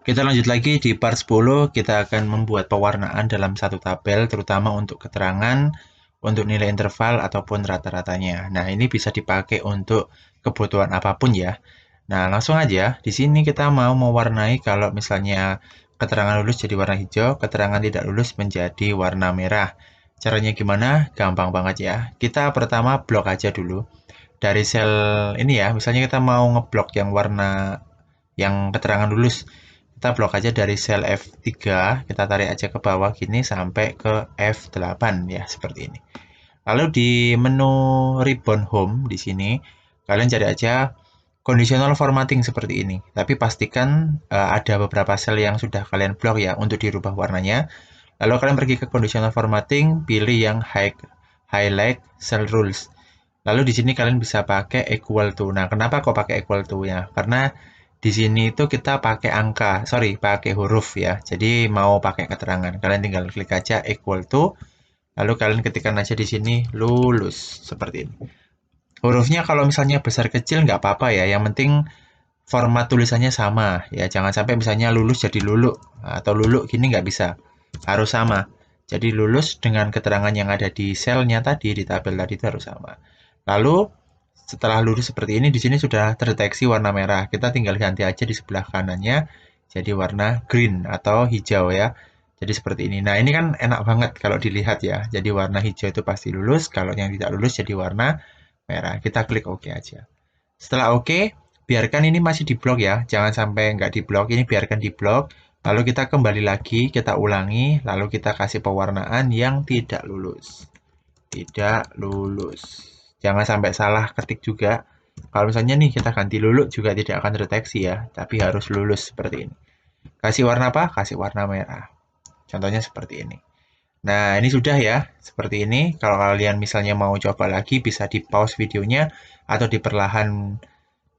Kita lanjut lagi di part 10, kita akan membuat pewarnaan dalam satu tabel, terutama untuk keterangan, untuk nilai interval ataupun rata-ratanya. Nah, ini bisa dipakai untuk kebutuhan apapun ya. Nah, langsung aja, di sini kita mau mewarnai kalau misalnya keterangan lulus jadi warna hijau, keterangan tidak lulus menjadi warna merah. Caranya gimana? Gampang banget ya. Kita pertama blok aja dulu. Dari sel ini ya, misalnya kita mau ngeblok yang warna yang keterangan lulus, kita blok aja dari sel F3, kita tarik aja ke bawah gini sampai ke F8 ya, seperti ini. Lalu di menu ribbon home di sini, kalian cari aja conditional formatting seperti ini. Tapi pastikan ada beberapa sel yang sudah kalian blok ya untuk dirubah warnanya. Lalu kalian pergi ke conditional formatting, pilih yang highlight cell rules. Lalu di sini kalian bisa pakai equal to. Nah, kenapa kok pakai equal to ya? Karena di sini itu kita pakai angka, pakai huruf ya. Jadi mau pakai keterangan, kalian tinggal klik aja equal to, lalu kalian ketikkan aja di sini lulus seperti ini. Hurufnya kalau misalnya besar kecil nggak apa-apa ya. Yang penting format tulisannya sama ya. Jangan sampai misalnya lulus jadi lulu atau lulu gini nggak bisa. Harus sama. Jadi lulus dengan keterangan yang ada di selnya tadi di tabel tadi itu harus sama. Lalu setelah lurus seperti ini, di sini sudah terdeteksi warna merah. Kita tinggal ganti aja di sebelah kanannya jadi warna green atau hijau ya. Jadi seperti ini. Nah, ini kan enak banget kalau dilihat ya. Jadi warna hijau itu pasti lulus, kalau yang tidak lulus jadi warna merah. Kita klik OK aja. Setelah OK, biarkan ini masih di blok ya. Jangan sampai nggak di blok, ini biarkan di blok. Lalu kita kembali lagi, kita ulangi, lalu kita kasih pewarnaan yang tidak lulus. Tidak lulus. Jangan sampai salah ketik juga. Kalau misalnya nih kita ganti lulus juga tidak akan terdeteksi ya, tapi harus lulus seperti ini. Kasih warna apa? Kasih warna merah. Contohnya seperti ini. Nah, ini sudah ya, seperti ini. Kalau kalian misalnya mau coba lagi, bisa di pause videonya atau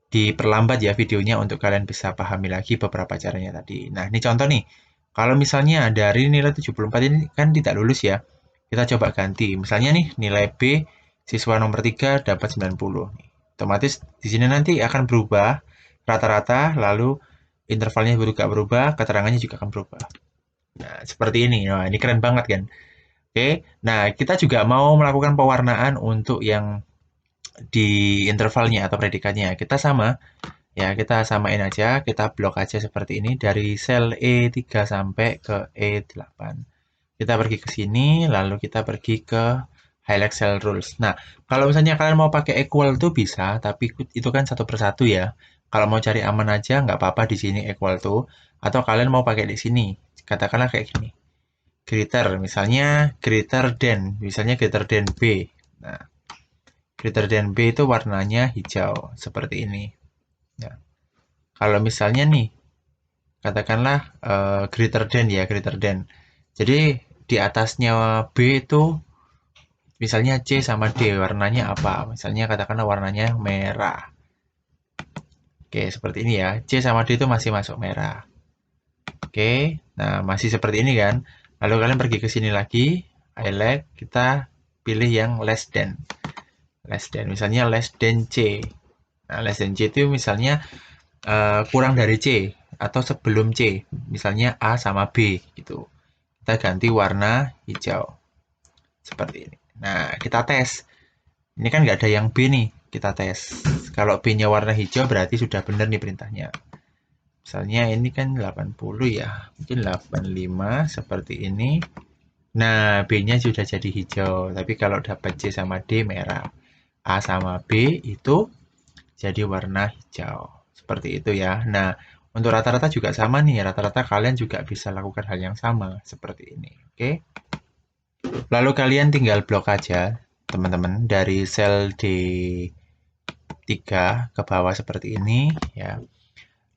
diperlambat ya videonya untuk kalian bisa pahami lagi beberapa caranya tadi. Nah, ini contoh nih. Kalau misalnya dari nilai 74 ini kan tidak lulus ya. Kita coba ganti. Misalnya nih, nilai B siswa nomor 3 dapat 90. Otomatis di sini nanti akan berubah rata-rata, lalu intervalnya juga berubah, keterangannya juga akan berubah. Nah, seperti ini. Nah, ini keren banget kan? Oke. Nah, kita juga mau melakukan pewarnaan untuk yang di intervalnya atau predikatnya. Kita sama. Ya, kita samain aja, kita blok aja seperti ini dari sel E3 sampai ke E8. Kita pergi ke sini, lalu kita pergi ke highlight cell rules. Nah, kalau misalnya kalian mau pakai equal to bisa, tapi itu kan satu persatu ya. Kalau mau cari aman aja, nggak apa-apa di sini equal to. Atau kalian mau pakai di sini, katakanlah kayak gini. Greater, misalnya greater than B. Nah, greater than B itu warnanya hijau, seperti ini. Nah, kalau misalnya nih, katakanlah greater than ya, greater than. Jadi di atasnya B itu misalnya C sama D warnanya apa? Misalnya katakanlah warnanya merah. Oke, seperti ini ya. C sama D itu masih masuk merah. Oke, nah masih seperti ini kan. Lalu kalian pergi ke sini lagi, highlight, kita pilih yang less than. Less than, misalnya less than C. Nah, less than C itu misalnya kurang dari C atau sebelum C, misalnya A sama B gitu. Kita ganti warna hijau seperti ini. Nah, kita tes. Ini kan nggak ada yang B nih, kita tes. Kalau B-nya warna hijau berarti sudah benar nih perintahnya. Misalnya ini kan 80 ya, mungkin 85 seperti ini. Nah, B-nya sudah jadi hijau, tapi kalau dapat C sama D merah. A sama B itu jadi warna hijau. Seperti itu ya. Nah, untuk rata-rata juga sama nih. Rata-rata kalian juga bisa lakukan hal yang sama seperti ini. Oke. Lalu kalian tinggal blok aja, teman-teman, dari sel D3 ke bawah seperti ini ya.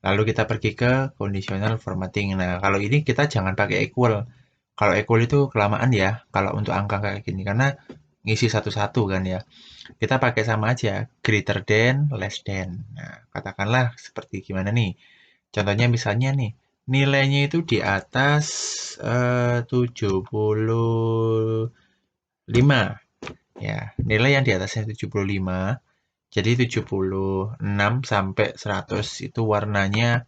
Lalu kita pergi ke conditional formatting. Nah, kalau ini kita jangan pakai equal. Kalau equal itu kelamaan ya, kalau untuk angka kayak gini karena ngisi satu-satu kan ya. Kita pakai sama aja, greater than, less than. Nah, katakanlah seperti gimana nih? Contohnya misalnya nih, nilainya itu di atas 75. Ya, nilai yang di atasnya 75. Jadi 76 sampai 100 itu warnanya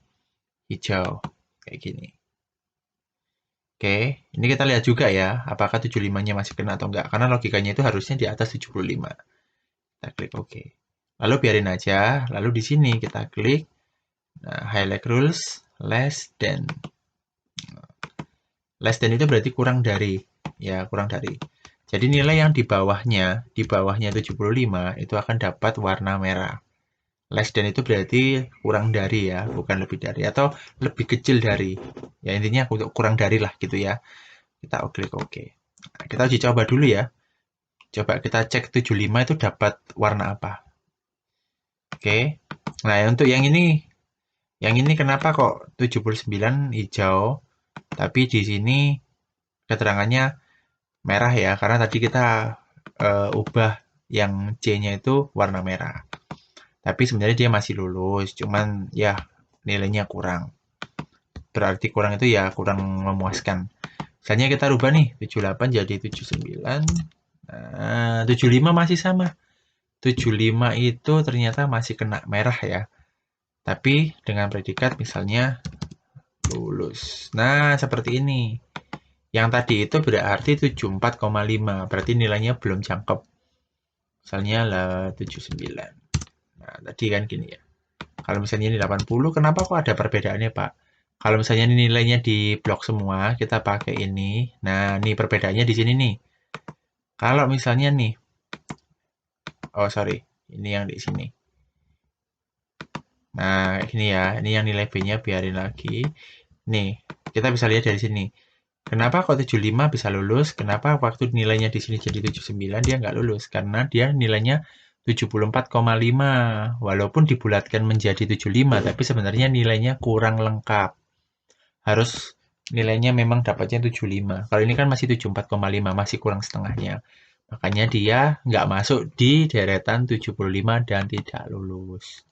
hijau. kayak gini. Oke, ini kita lihat juga ya, apakah 75-nya masih kena atau enggak. Karena logikanya itu harusnya di atas 75. Kita klik OK. Lalu biarin aja, lalu di sini kita klik highlight rules, less than. Less than itu berarti kurang dari. Ya, kurang dari. Jadi nilai yang di bawahnya 75 itu akan dapat warna merah. Less than itu berarti kurang dari ya, bukan lebih dari atau lebih kecil dari. Ya intinya kurang dari lah gitu ya. Kita klik OK. Nah, kita uji coba dulu ya. Coba kita cek 75 itu dapat warna apa. Oke. Nah, untuk yang ini kenapa kok 79 hijau, tapi di sini keterangannya merah ya, karena tadi kita ubah yang C-nya itu warna merah. Tapi sebenarnya dia masih lulus, cuman ya nilainya kurang. Berarti kurang itu ya kurang memuaskan. Misalnya kita rubah nih, 78 jadi 79. Nah, 75 masih sama. 75 itu ternyata masih kena merah ya. Tapi dengan predikat misalnya lulus. Nah, seperti ini. Yang tadi itu berarti 74,5. Berarti nilainya belum jangkep. Misalnya lah 79. Nah, tadi kan gini ya. Kalau misalnya ini 80, kenapa kok ada perbedaannya, Pak? Kalau misalnya ini nilainya di blok semua, kita pakai ini. Nah, ini perbedaannya di sini nih. Kalau misalnya nih, oh sorry, ini yang di sini. Nah, ini ya, ini yang nilai B-nya biarin lagi. Nih, kita bisa lihat dari sini. Kenapa kok 75 bisa lulus? Kenapa waktu nilainya di sini jadi 79 dia nggak lulus? Karena dia nilainya 74,5. Walaupun dibulatkan menjadi 75, tapi sebenarnya nilainya kurang lengkap. Harus nilainya memang dapatnya 75. Kalau ini kan masih 74,5, masih kurang setengahnya. Makanya dia nggak masuk di deretan 75 dan tidak lulus.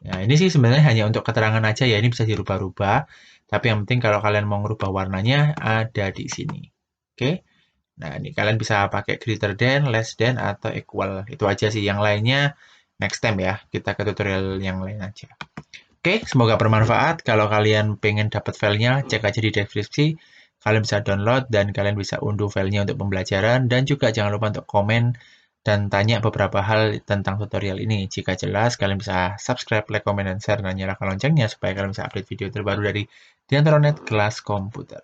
Nah, ini sih sebenarnya hanya untuk keterangan aja ya, ini bisa dirubah-rubah. Tapi yang penting kalau kalian mau ngerubah warnanya ada di sini. Oke. Nah, ini kalian bisa pakai greater than, less than, atau equal. Itu aja sih. Yang lainnya next time ya. Kita ke tutorial yang lain aja. Oke, semoga bermanfaat. Kalau kalian pengen dapat filenya, cek aja di deskripsi. Kalian bisa download dan kalian bisa unduh filenya untuk pembelajaran. Dan juga jangan lupa untuk komen dan tanya beberapa hal tentang tutorial ini. Jika jelas, kalian bisa subscribe, like, comment, dan share, dan nyalakan loncengnya supaya kalian bisa update video terbaru dari Diantaronet Kelas Komputer.